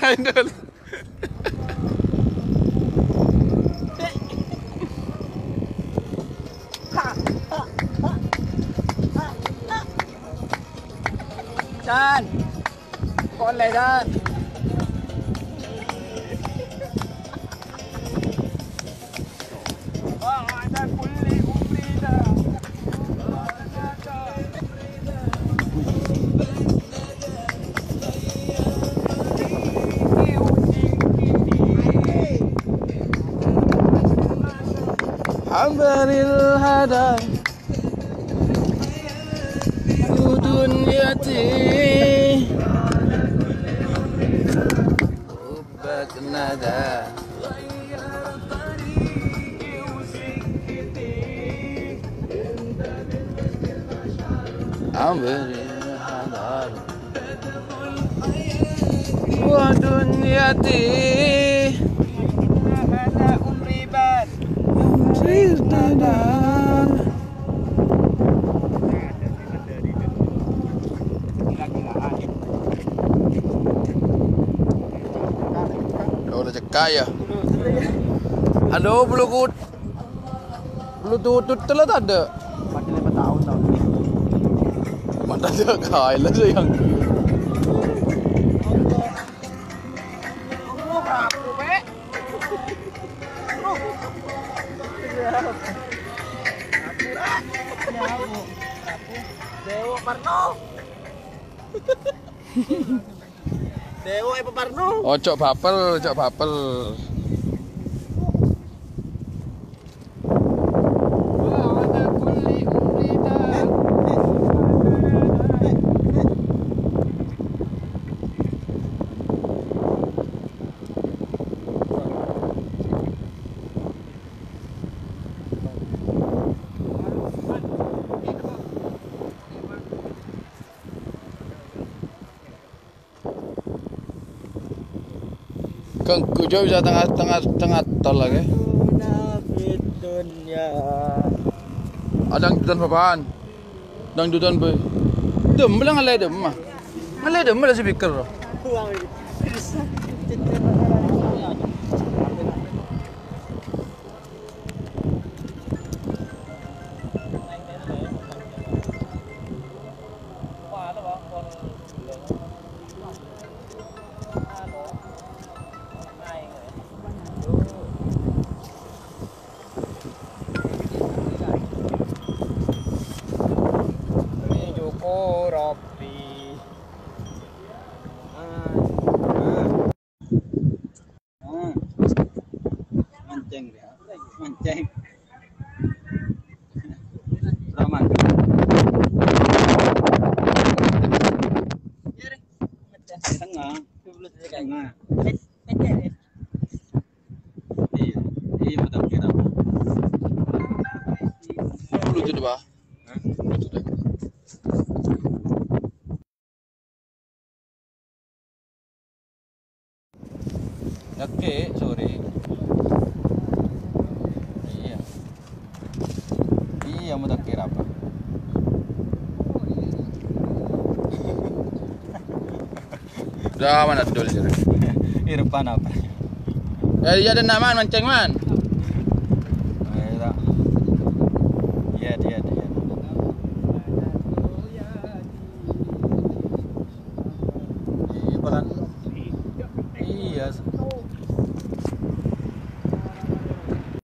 Idol. Dan, con lại Dan. Ambaril hadar dunyati ubat nada ambaril hadar wa dunyati udah cekak ya. Aduh, belum tutut telah tak ada. Makin 5 tahun tau. Mana ada kai lah sayang. Dewa Parno. Dewa Epa Parno. Oh, cok bapel. Kang kujo bisa tengah tol lagi. Adang dudan papaan. Dang dudan be. Dem belang alai dem mah. Alai dem lah speaker. Mancing. SURAMADU. Tengah. Tengah. Iya betul kira. Dulu tu bah. Oke, sorry. Iya, mau tak kira apa? Dah mana dul je. Irfan apa? Ya ada nama mancing man. Iya dia. Iya balan.